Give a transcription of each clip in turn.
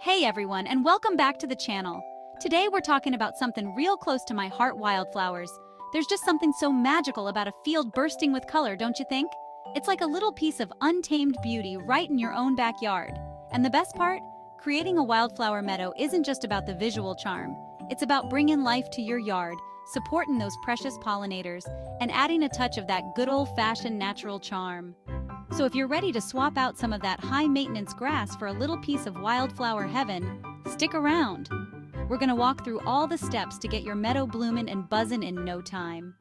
Hey everyone, and welcome back to the channel. Today we're talking about something real close to my heart: wildflowers. There's just something so magical about a field bursting with color, don't you think? It's like a little piece of untamed beauty right in your own backyard. And the best part? Creating a wildflower meadow isn't just about the visual charm. It's about bringing life to your yard, supporting those precious pollinators, and adding a touch of that good old-fashioned natural charm. So if you're ready to swap out some of that high-maintenance grass for a little piece of wildflower heaven, stick around. We're gonna walk through all the steps to get your meadow blooming and buzzing in no time.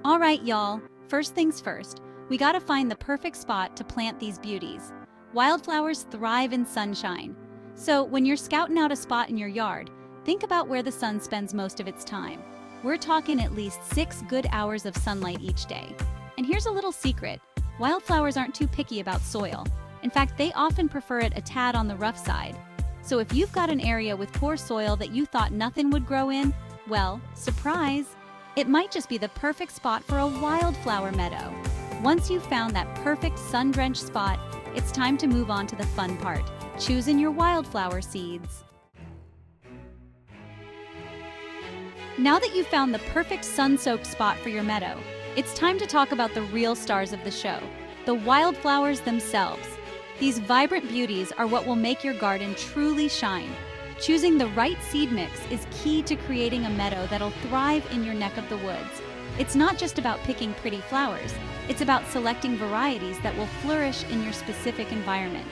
All right, y'all, first things first, we gotta find the perfect spot to plant these beauties. Wildflowers thrive in sunshine. So when you're scouting out a spot in your yard, think about where the sun spends most of its time. We're talking at least 6 good hours of sunlight each day. And here's a little secret: wildflowers aren't too picky about soil. In fact, they often prefer it a tad on the rough side. So if you've got an area with poor soil that you thought nothing would grow in, well, surprise! It might just be the perfect spot for a wildflower meadow. Once you've found that perfect sun-drenched spot, it's time to move on to the fun part: choosing your wildflower seeds. Now that you've found the perfect sun-soaked spot for your meadow, it's time to talk about the real stars of the show, the wildflowers themselves. These vibrant beauties are what will make your garden truly shine. Choosing the right seed mix is key to creating a meadow that'll thrive in your neck of the woods. It's not just about picking pretty flowers, it's about selecting varieties that will flourish in your specific environment.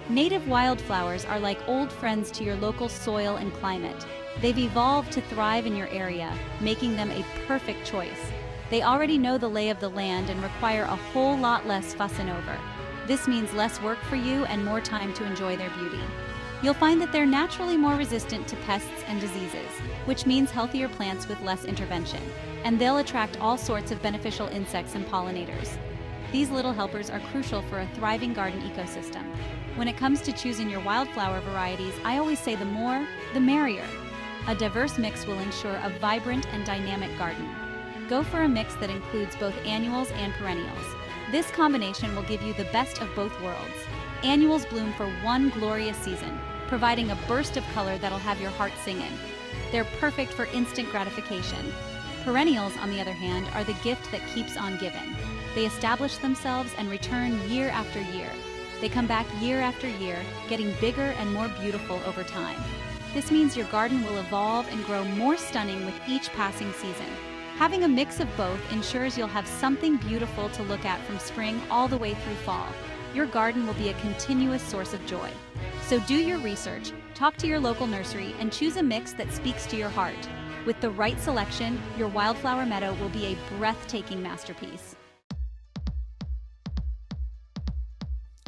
Native wildflowers are like old friends to your local soil and climate. They've evolved to thrive in your area, making them a perfect choice. They already know the lay of the land and require a whole lot less fussing over. This means less work for you and more time to enjoy their beauty. You'll find that they're naturally more resistant to pests and diseases, which means healthier plants with less intervention. And they'll attract all sorts of beneficial insects and pollinators. These little helpers are crucial for a thriving garden ecosystem. When it comes to choosing your wildflower varieties, I always say the more, the merrier. A diverse mix will ensure a vibrant and dynamic garden. Go for a mix that includes both annuals and perennials. This combination will give you the best of both worlds. Annuals bloom for one glorious season, providing a burst of color that'll have your heart singing. They're perfect for instant gratification. Perennials, on the other hand, are the gift that keeps on giving. They establish themselves and return year after year. They come back year after year, getting bigger and more beautiful over time. This means your garden will evolve and grow more stunning with each passing season. Having a mix of both ensures you'll have something beautiful to look at from spring all the way through fall. Your garden will be a continuous source of joy. So do your research, talk to your local nursery, and choose a mix that speaks to your heart. With the right selection, your wildflower meadow will be a breathtaking masterpiece.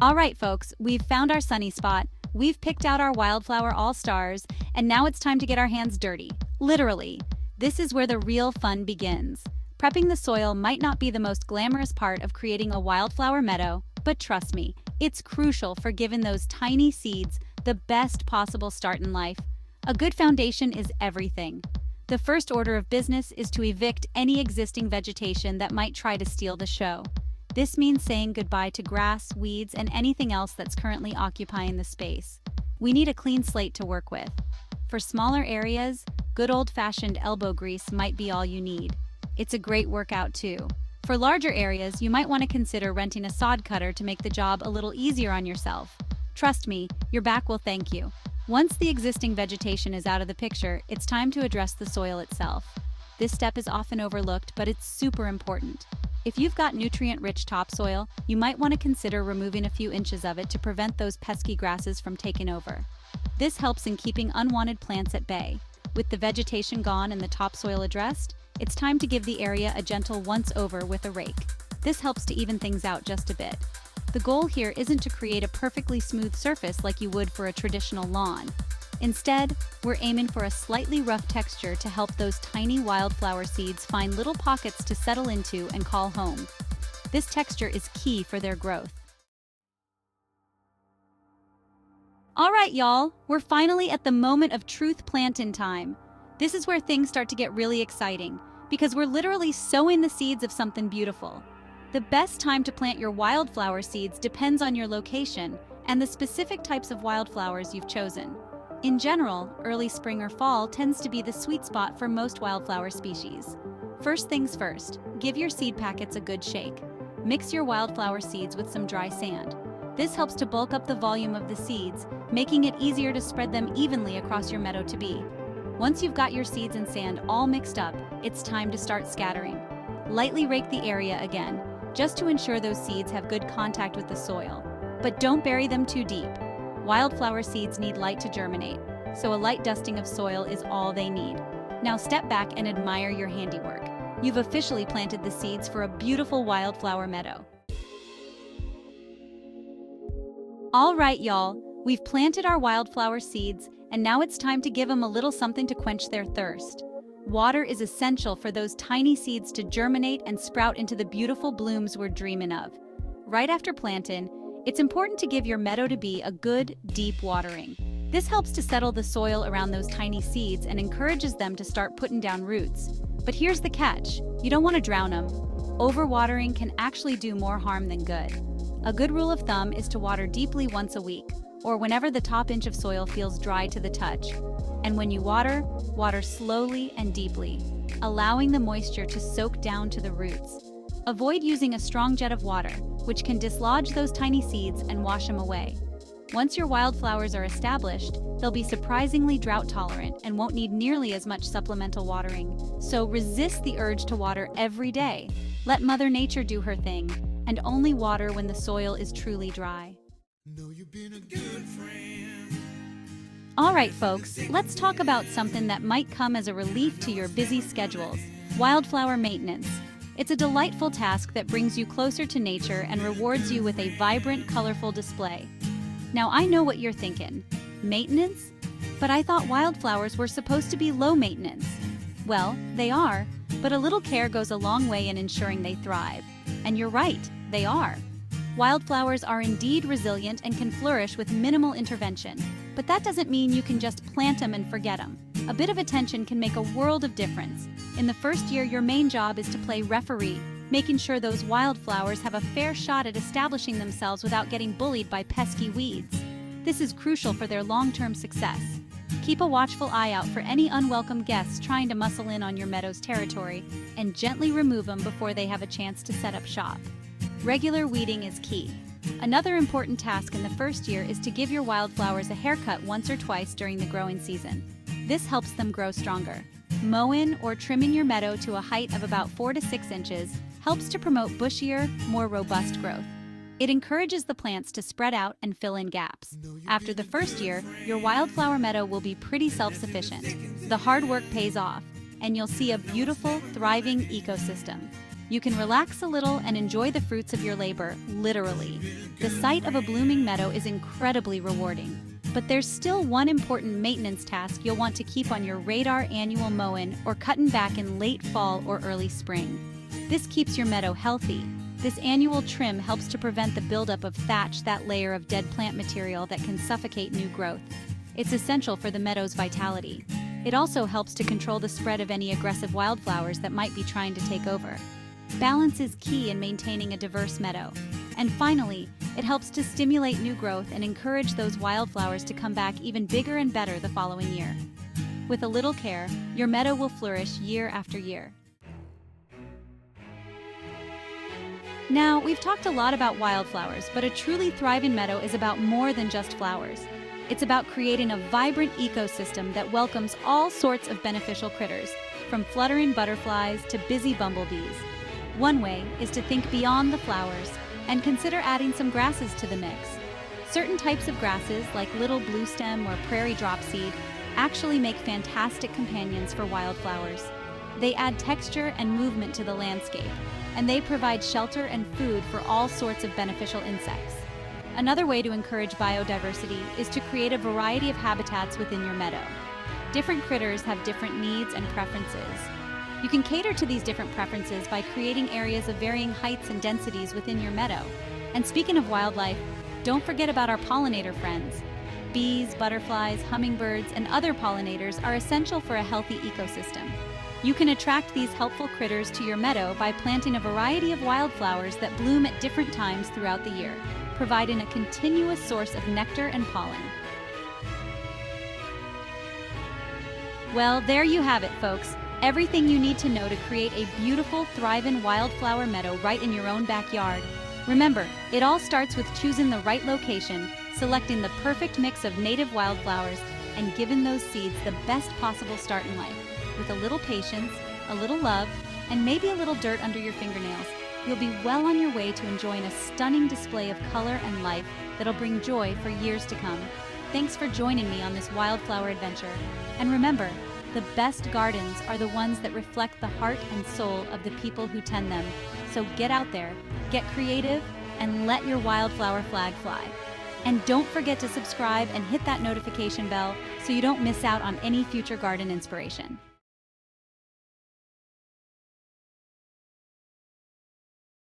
All right, folks, we've found our sunny spot. We've picked out our wildflower all-stars, and now it's time to get our hands dirty. Literally. This is where the real fun begins. Prepping the soil might not be the most glamorous part of creating a wildflower meadow, but trust me, it's crucial for giving those tiny seeds the best possible start in life. A good foundation is everything. The first order of business is to evict any existing vegetation that might try to steal the show. This means saying goodbye to grass, weeds, and anything else that's currently occupying the space. We need a clean slate to work with. For smaller areas, good old-fashioned elbow grease might be all you need. It's a great workout too. For larger areas, you might want to consider renting a sod cutter to make the job a little easier on yourself. Trust me, your back will thank you. Once the existing vegetation is out of the picture, it's time to address the soil itself. This step is often overlooked, but it's super important. If you've got nutrient-rich topsoil, you might want to consider removing a few inches of it to prevent those pesky grasses from taking over. This helps in keeping unwanted plants at bay. With the vegetation gone and the topsoil addressed, it's time to give the area a gentle once-over with a rake. This helps to even things out just a bit. The goal here isn't to create a perfectly smooth surface like you would for a traditional lawn. Instead, we're aiming for a slightly rough texture to help those tiny wildflower seeds find little pockets to settle into and call home. This texture is key for their growth. All right, y'all, we're finally at the moment of truth planting time. This is where things start to get really exciting, because we're literally sowing the seeds of something beautiful. The best time to plant your wildflower seeds depends on your location and the specific types of wildflowers you've chosen. In general, early spring or fall tends to be the sweet spot for most wildflower species. First things first, give your seed packets a good shake. Mix your wildflower seeds with some dry sand. This helps to bulk up the volume of the seeds, making it easier to spread them evenly across your meadow to be. Once you've got your seeds and sand all mixed up, it's time to start scattering. Lightly rake the area again, just to ensure those seeds have good contact with the soil. But don't bury them too deep. Wildflower seeds need light to germinate, so a light dusting of soil is all they need. Now step back and admire your handiwork. You've officially planted the seeds for a beautiful wildflower meadow. All right, y'all, we've planted our wildflower seeds, and now it's time to give them a little something to quench their thirst. Water is essential for those tiny seeds to germinate and sprout into the beautiful blooms we're dreaming of. Right after planting, it's important to give your meadow-to-be a good, deep watering. This helps to settle the soil around those tiny seeds and encourages them to start putting down roots. But here's the catch: you don't want to drown them. Overwatering can actually do more harm than good. A good rule of thumb is to water deeply once a week, or whenever the top inch of soil feels dry to the touch. And when you water, water slowly and deeply, allowing the moisture to soak down to the roots. Avoid using a strong jet of water, which can dislodge those tiny seeds and wash them away. Once your wildflowers are established, they'll be surprisingly drought tolerant and won't need nearly as much supplemental watering. So resist the urge to water every day. Let Mother Nature do her thing, and only water when the soil is truly dry. Know you've been a good friend. All right, folks, let's talk about something that might come as a relief to your busy schedules: wildflower maintenance. It's a delightful task that brings you closer to nature and rewards you with a vibrant, colorful display. Now, I know what you're thinking. Maintenance? But I thought wildflowers were supposed to be low maintenance. Well, they are, but a little care goes a long way in ensuring they thrive. And you're right, they are. Wildflowers are indeed resilient and can flourish with minimal intervention. But that doesn't mean you can just plant them and forget them. A bit of attention can make a world of difference. In the first year, your main job is to play referee, making sure those wildflowers have a fair shot at establishing themselves without getting bullied by pesky weeds. This is crucial for their long-term success. Keep a watchful eye out for any unwelcome guests trying to muscle in on your meadow's territory, and gently remove them before they have a chance to set up shop. Regular weeding is key. Another important task in the first year is to give your wildflowers a haircut once or twice during the growing season. This helps them grow stronger. Mowing or trimming your meadow to a height of about 4 to 6 inches helps to promote bushier, more robust growth. It encourages the plants to spread out and fill in gaps. After the first year, your wildflower meadow will be pretty self-sufficient. The hard work pays off, and you'll see a beautiful, thriving ecosystem. You can relax a little and enjoy the fruits of your labor, literally. The sight of a blooming meadow is incredibly rewarding. But there's still one important maintenance task you'll want to keep on your radar: annual mowing or cutting back in late fall or early spring. This keeps your meadow healthy. This annual trim helps to prevent the buildup of thatch, that layer of dead plant material that can suffocate new growth. It's essential for the meadow's vitality. It also helps to control the spread of any aggressive wildflowers that might be trying to take over. Balance is key in maintaining a diverse meadow. And finally, it helps to stimulate new growth and encourage those wildflowers to come back even bigger and better the following year. With a little care, your meadow will flourish year after year. Now, we've talked a lot about wildflowers, but a truly thriving meadow is about more than just flowers. It's about creating a vibrant ecosystem that welcomes all sorts of beneficial critters, from fluttering butterflies to busy bumblebees. One way is to think beyond the flowers and consider adding some grasses to the mix. Certain types of grasses, like little bluestem or prairie dropseed, actually make fantastic companions for wildflowers. They add texture and movement to the landscape, and they provide shelter and food for all sorts of beneficial insects. Another way to encourage biodiversity is to create a variety of habitats within your meadow. Different critters have different needs and preferences. You can cater to these different preferences by creating areas of varying heights and densities within your meadow. And speaking of wildlife, don't forget about our pollinator friends. Bees, butterflies, hummingbirds, and other pollinators are essential for a healthy ecosystem. You can attract these helpful critters to your meadow by planting a variety of wildflowers that bloom at different times throughout the year, providing a continuous source of nectar and pollen. Well, there you have it, folks. Everything you need to know to create a beautiful, thriving wildflower meadow right in your own backyard. Remember, it all starts with choosing the right location, selecting the perfect mix of native wildflowers, and giving those seeds the best possible start in life. With a little patience, a little love, and maybe a little dirt under your fingernails, you'll be well on your way to enjoying a stunning display of color and life that'll bring joy for years to come. Thanks for joining me on this wildflower adventure. And remember, the best gardens are the ones that reflect the heart and soul of the people who tend them. So get out there, get creative, and let your wildflower flag fly. And don't forget to subscribe and hit that notification bell so you don't miss out on any future garden inspiration.